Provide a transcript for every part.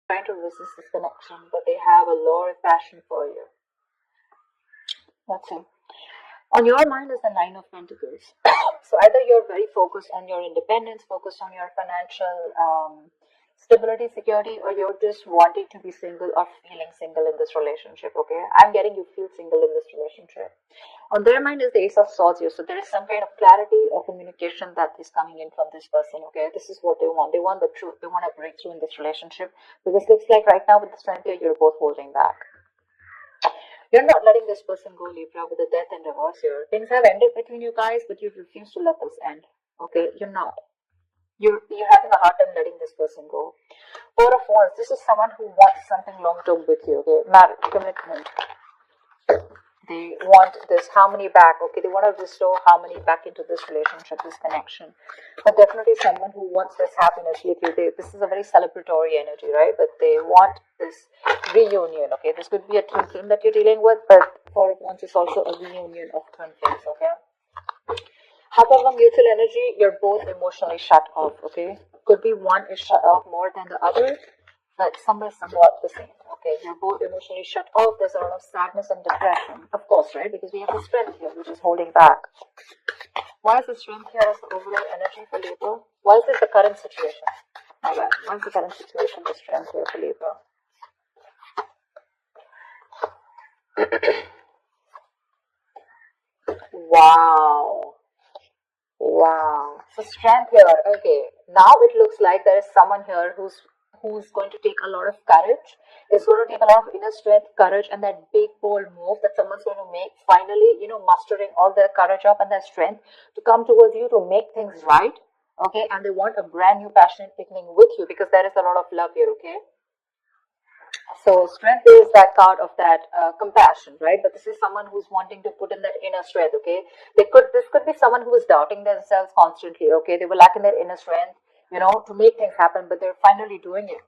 trying to resist this connection, but they have a lot of passion for you. That's it. On your mind is the Nine of Pentacles. So either you're very focused on your independence, focused on your financial stability, security, or you're just wanting to be single or feeling single in this relationship, okay? I'm getting you feel single in this relationship. On their mind is the Ace of Swords here. So there is some kind of clarity or communication that is coming in from this person, okay? This is what they want. They want the truth. They want a breakthrough in this relationship. Because it looks like right now with the strength here, you're both holding back. You're not letting this person go, Libra, with the death and divorce here. Things have ended between you guys, but you refuse to let this end, okay? You're not. You're having a hard time letting this person go. Four of Wands, this is someone who wants something long-term with you, okay? Marriage, commitment. They want this harmony back, okay? They want to restore harmony back into this relationship, this connection. But definitely someone who wants this happiness with you. This is a very celebratory energy, right? But they want this reunion, okay? This could be a twin flame that you're dealing with, but Four of Wands is also a reunion of twin flames, okay? However, mutual energy, you're both emotionally shut off, okay? Could be one is shut off more than the other, but somewhat the same, okay? You're both emotionally shut off. There's a lot of sadness and depression, of course, right? Because we have the strength here, which is holding back. Why is the strength here as the overall energy for Libra? Why is this the current situation? Okay. Why is the current situation the strength here for Libra? Wow. Wow. So strength here. Okay. Now it looks like there is someone here who's going to take a lot of courage. It's going to take a lot of inner strength, courage, and that big bold move that someone's going to make. Finally, mustering all their courage up and their strength to come towards you to make things right. Okay. And they want a brand new passionate beginning with you because there is a lot of love here. Okay. So strength is that card of that compassion, right? But this is someone who's wanting to put in that inner strength, okay? This could be someone who is doubting themselves constantly, okay? They were lacking their inner strength, to make things happen, but they're finally doing it.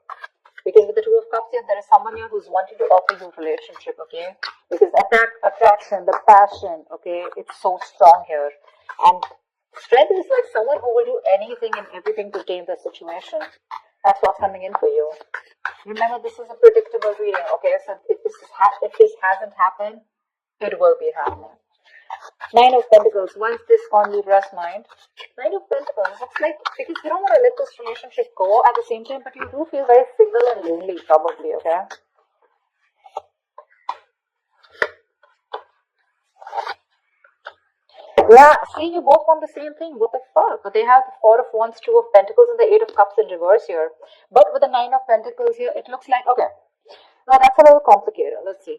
Because with the Two of Cups here, there is someone here who's wanting to offer you a relationship, okay? Because attraction, the passion, okay, it's so strong here. And strength is like someone who will do anything and everything to tame the situation. That's what's coming in for you. Remember, this is a predictable reading, okay? So if this hasn't happened, it will be happening. Nine of Pentacles. Why is this on Libra's mind? Nine of Pentacles. It's like, because you don't want to let this relationship go at the same time, but you do feel very single and lonely, probably, okay? Yeah, see, you both want the same thing. What the fuck? But they have the Four of Wands, Two of Pentacles, and the Eight of Cups in reverse here. But with the Nine of Pentacles here, it looks like, okay, now that's a little complicated. Let's see.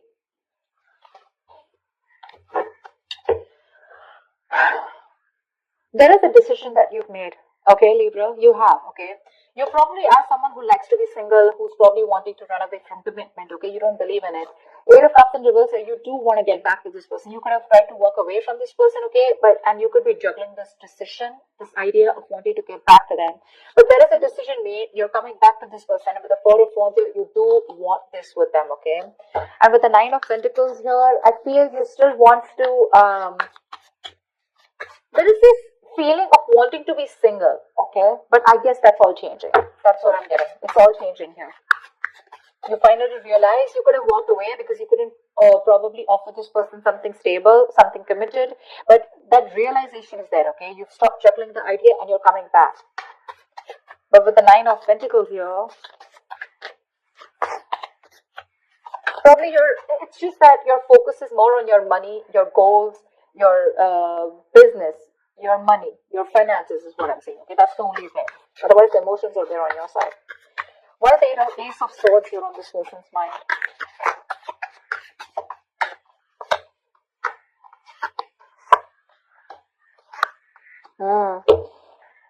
There is a decision that you've made. Okay, Libra, you have, okay? You probably are someone who likes to be single, who's probably wanting to run away from commitment, okay? You don't believe in it. Eight of Cups in reverse, you do want to get back to this person. You could have tried to walk away from this person, okay? And you could be juggling this decision, this idea of wanting to get back to them. But there is a decision made. You're coming back to this person. And with the Four of Wands, you do want this with them, okay? And with the Nine of Pentacles here, I feel you still want to, there is this feeling of wanting to be single, okay? But I guess that's all changing. That's what I'm getting. It's all changing here. You finally realize you could have walked away because you couldn't probably offer this person something stable, something committed. But that realization is there, okay? You've stopped juggling the idea and you're coming back. But with the Nine of Pentacles here, probably it's just that your focus is more on your money, your goals, your business, your money, your finances is what I'm saying. Okay, that's the only thing. Otherwise, the emotions are there on your side. What is the Ace of Swords here on this person's mind?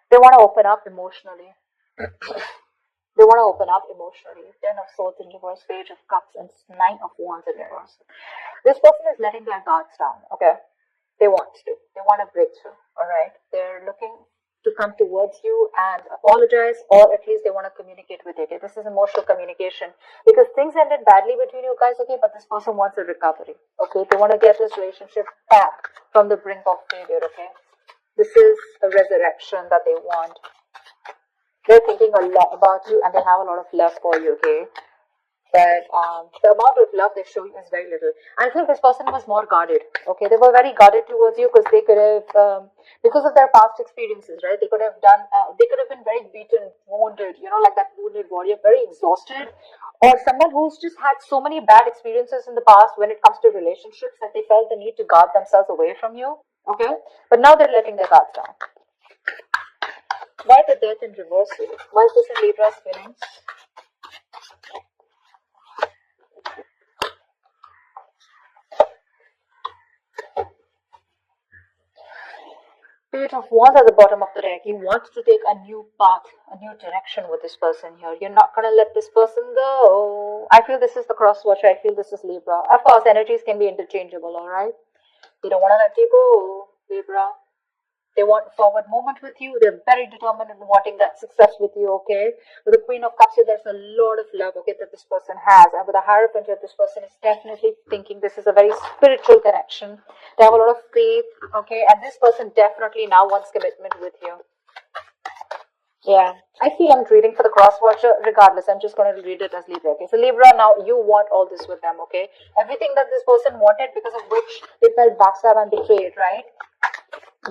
They want to open up emotionally. They want to open up emotionally. Ten of Swords in reverse, Page of Cups, and Nine of Wands in reverse. This person is letting their guards down, okay? They want to. They want a breakthrough, alright? They're looking to come towards you and apologize, or at least they want to communicate with you, okay? This is emotional communication. Because things ended badly between you guys, okay? But this person wants a recovery, okay? They want to get this relationship back from the brink of failure, okay? This is a resurrection that they want. They're thinking a lot about you and they have a lot of love for you, okay? but the amount of love they show you is very little. I feel this person was more guarded. Okay, they were very guarded towards you because they could have, because of their past experiences, right? They could have done, they could have been very beaten, wounded, like that wounded warrior, very exhausted, or someone who's just had so many bad experiences in the past when it comes to relationships that they felt the need to guard themselves away from you. Okay, but now they're letting their guards down. Why the death in reverse here? Why is this in Libra's feelings? Page of Wands at the bottom of the deck. You want to take a new path, a new direction with this person here. You're not going to let this person go. I feel this is the cross watcher. I feel this is Libra. Of course, energies can be interchangeable, alright? They don't want to let you go, Libra. They want forward movement with you. They're very determined in wanting that success with you, okay? With the Queen of Cups here, there's a lot of love, okay, that this person has. And with the Hierophant here, this person is definitely thinking this is a very spiritual connection. They have a lot of faith, okay? And this person definitely now wants commitment with you. Yeah, I feel I'm reading for the cross watcher. Regardless, I'm just going to read it as Libra, okay? So Libra, now you want all this with them, okay? Everything that this person wanted, because of which they felt backstabbed and betrayed, right?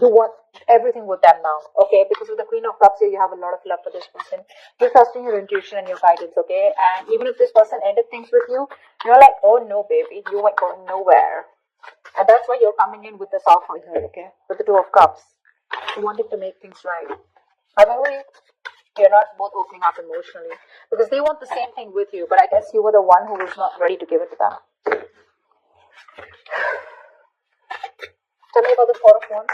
You want everything with them now, okay? Because with the Queen of Cups here, you have a lot of love for this person. You're trusting your intuition and your guidance, okay? And even if this person ended things with you, you're like, oh no, baby, you ain't going nowhere. And that's why you're coming in with this offer here, okay? With the Two of Cups. You wanted to make things right. However, you're not both opening up emotionally. Because they want the same thing with you, but I guess you were the one who was not ready to give it to them. Tell me about the Four of Wands.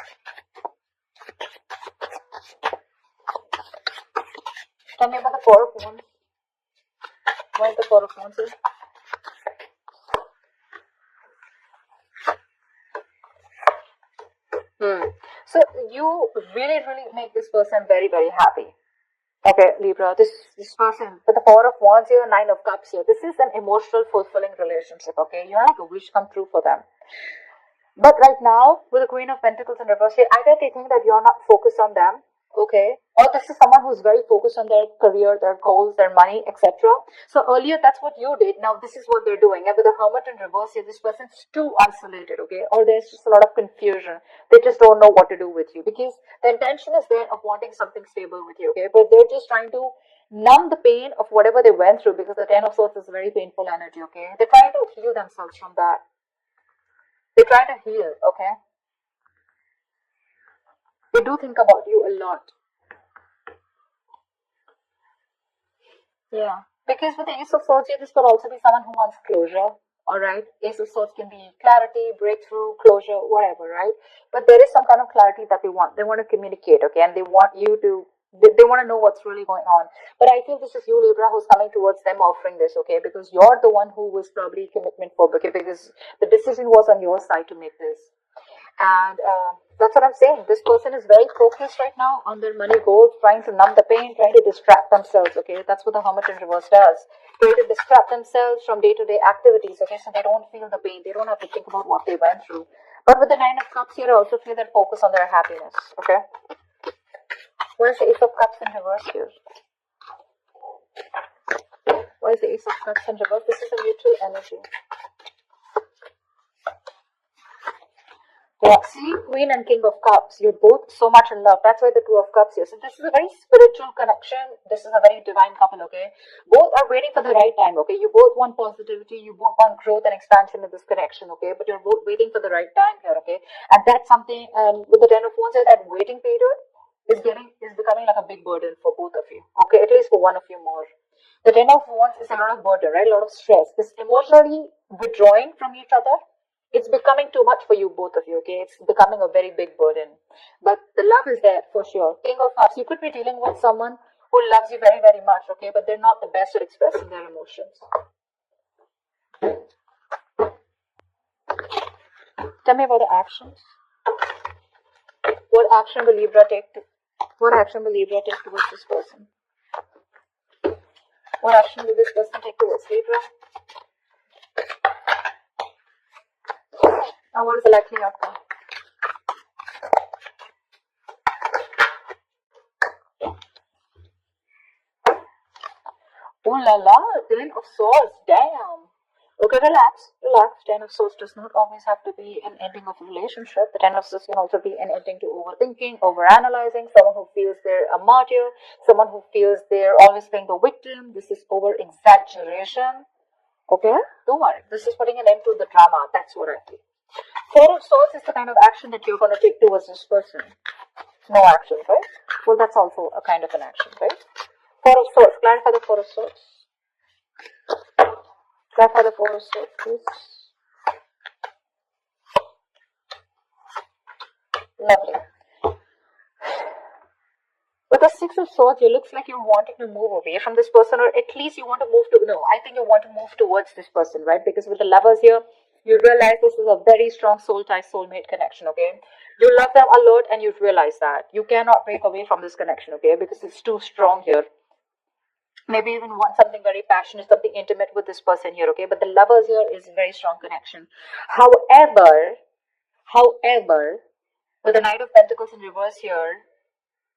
Tell me about the Four of Wands. Why is the Four of Wands here? So you really make this person very, very happy. Okay, Libra, this person with the Four of Wands here, Nine of Cups here, this is an emotional, fulfilling relationship, okay? You're like a wish come true for them. But right now, with the Queen of Pentacles in reverse here, either they think that you're not focused on them, okay? Or this is someone who's very focused on their career, their goals, their money, etc. So earlier, that's what you did. Now this is what they're doing. And with the Hermit in reverse here, this person's too isolated, okay? Or there's just a lot of confusion. They just don't know what to do with you. Because the intention is there of wanting something stable with you, okay? But they're just trying to numb the pain of whatever they went through, because the Ten of Swords is a very painful energy, okay? They're trying to heal themselves from that. They try to heal, okay? They do think about you a lot. Yeah. Because with the Ace of Swords here, this could also be someone who wants closure, alright? Ace of Swords can be clarity, breakthrough, closure, whatever, right? But there is some kind of clarity that they want. They want to communicate, okay? And they want you to, they want to know what's really going on. But I feel this is you, Libra, who's coming towards them offering this, okay? Because you're the one who was probably commitment phobic, okay? Because the decision was on your side to make this. And that's what I'm saying. This person is very focused right now on their money goals, trying to numb the pain, trying to distract themselves, okay? That's what the Hermit in reverse does. Trying to distract themselves from day-to-day activities, okay? So they don't feel the pain. They don't have to think about what they went through. But with the Nine of Cups here, I also feel that focus on their happiness, okay? Where's the Ace of Cups in reverse here? Why is the Ace of Cups in reverse? This is a neutral energy. Yeah, see, Queen and King of Cups, you're both so much in love. That's why the Two of Cups here. So this is a very spiritual connection. This is a very divine couple, okay? Both are waiting for the right time, okay? You both want positivity. You both want growth and expansion in this connection, okay? But you're both waiting for the right time here, okay? And that's something, with the Ten of Wands, that waiting period is becoming like a big burden for both of you, okay? At least for one of you more. The Ten of Wands is a lot of burden, right? A lot of stress. This emotionally withdrawing from each other, it's becoming too much for you, both of you, okay? It's becoming a very big burden. But the love is there for sure. King of Cups, you could be dealing with someone who loves you very, very much, okay? But they're not the best at expressing their emotions. Tell me about the actions. What action will Libra take towards this person? What action will this person take towards Libra? And what is the likely outcome? Oh la la, 10 of swords, damn. Okay, relax, relax. 10 of swords does not always have to be an ending of a relationship. The 10 of swords can also be an ending to overthinking, overanalyzing, someone who feels they're a martyr, someone who feels they're always playing the victim. This is over exaggeration. Okay, don't worry. This is putting an end to the drama. That's what I feel. Four of swords is the kind of action that you're going to take towards this person. No action, right? Well, that's also a kind of an action, right? Four of swords. Clarify the four of swords. Clarify the four of swords, please. Lovely. With the six of swords, it looks like you're wanting to move away from this person, or at least you want to move to, no, I think you want to move towards this person, right? Because with the lovers here, you realize this is a very strong soul tie, soulmate connection, okay? You love them a lot and you realize that. You cannot break away from this connection, okay? Because it's too strong here. Maybe even want something very passionate, something intimate with this person here, okay? But the lovers here is a very strong connection. However, with the Knight of Pentacles in reverse here,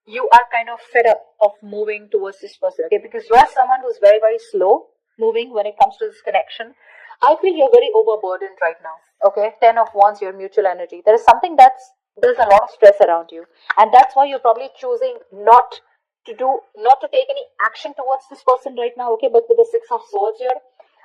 you are kind of fed up of moving towards this person, okay? Because you are someone who's very, very slow moving when it comes to this connection. I feel you're very overburdened right now, okay? 10 of Wands, your mutual energy. There is something there's a lot of stress around you. And that's why you're probably choosing not to take any action towards this person right now, okay? But with the Six of Swords here,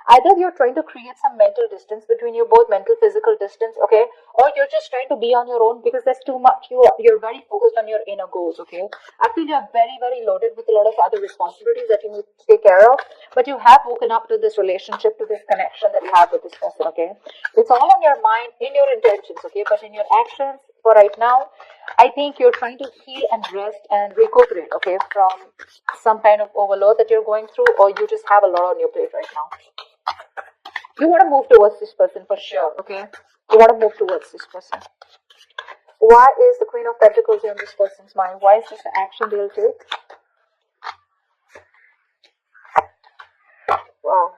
either you're trying to create some mental distance between you both, mental physical distance, okay, or you're just trying to be on your own because there's too much. You're very focused on your inner goals, okay? I feel you're very, very loaded with a lot of other responsibilities that you need to take care of, but you have woken up to this relationship, to this connection that you have with this person, okay? It's all on your mind, in your intentions, okay? But in your actions for right now, I think you're trying to heal and rest and recuperate, okay, from some kind of overload that you're going through, or you just have a lot on your plate right now. You want to move towards this person for sure, okay? You want to move towards this person. Why is the Queen of Pentacles in this person's mind? Why is this the action they'll take? Wow.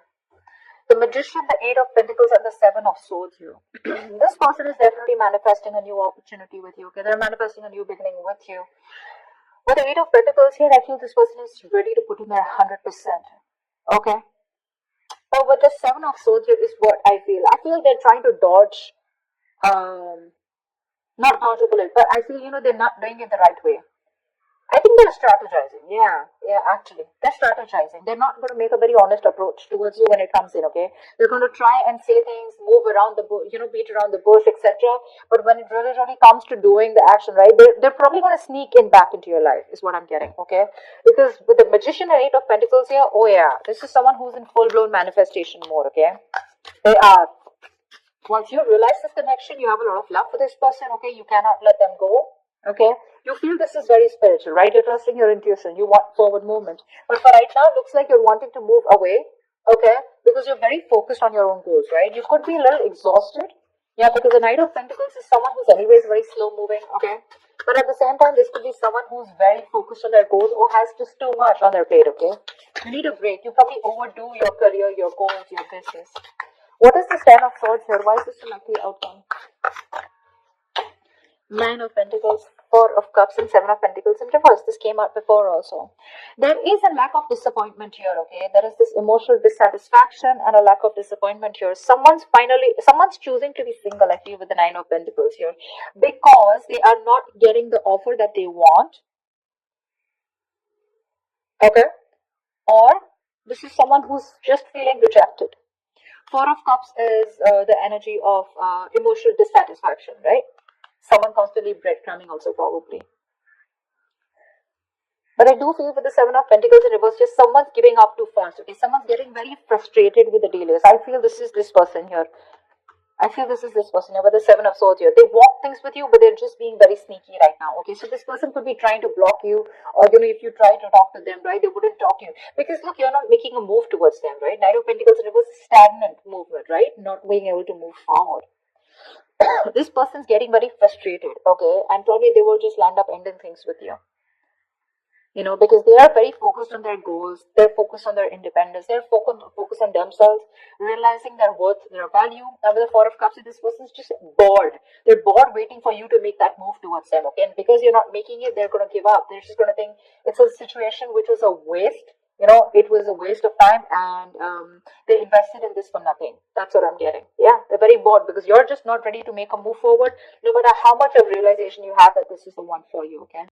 The Magician, the Eight of Pentacles, and the Seven of Swords here. This person is definitely manifesting a new opportunity with you, okay? They're manifesting a new beginning with you. With the Eight of Pentacles here, I feel this person is ready to put in their 100%, okay? But with the Seven of Swords here is what I feel. I feel they're trying to dodge, not dodge a bullet, but I feel, they're not doing it the right way. I think they're strategizing. Yeah, actually. They're strategizing. They're not going to make a very honest approach towards you when it comes in, okay? They're going to try and say things, move around the bush, beat around the bush, etc. But when it really, really comes to doing the action, right, they're probably going to sneak in back into your life, is what I'm getting, okay? Because with the Magician and Eight of Pentacles here, oh yeah, this is someone who's in full-blown manifestation mode, okay? They are. Once you realize this connection, you have a lot of love for this person, okay? You cannot let them go, okay? You feel this is very spiritual, right? You're trusting your intuition. You want forward movement. But for right now, it looks like you're wanting to move away, okay? Because you're very focused on your own goals, right? You could be a little exhausted. Yeah, because the Knight of Pentacles is someone who's anyways very slow moving, okay? But at the same time, this could be someone who's very focused on their goals or has just too much on their plate, okay? You need a break. You probably overdo your career, your goals, your business. What is this Ten of Swords here? Why is this a lucky outcome? Nine of Pentacles, Four of Cups, and Seven of Pentacles in reverse. This came out before also. There is a lack of disappointment here, okay? There is this emotional dissatisfaction and a lack of disappointment here. Someone's choosing to be single, I feel, with the Nine of Pentacles here. Because they are not getting the offer that they want. Okay? Or this is someone who's just feeling rejected. Four of Cups is the energy of emotional dissatisfaction, right? Someone constantly breadcrumbing also probably. But I do feel with the Seven of Pentacles in reverse, just someone's giving up too fast, okay? Someone's getting very frustrated with the delays. I feel this is this person here. With the Seven of Swords here. They want things with you, but they're just being very sneaky right now, okay? So this person could be trying to block you, or, if you try to talk to them, right, they wouldn't talk to you. Because, look, you're not making a move towards them, right? Knight of Pentacles in reverse is stagnant movement, right? Not being able to move forward. This person's getting very frustrated, okay? And probably they will just land up ending things with you. Because they are very focused on their goals, they're focused on their independence, they're focused on themselves, realizing their worth, their value. And with the Four of Cups, this person's just bored. They're bored waiting for you to make that move towards them, okay? And because you're not making it, they're going to give up. They're just going to think it's a situation which was a waste, it was a waste of time, and they invested in this for nothing. That's what I'm getting. Yeah, they're very bored because you're just not ready to make a move forward, no matter how much of realization you have that this is the one for you, okay?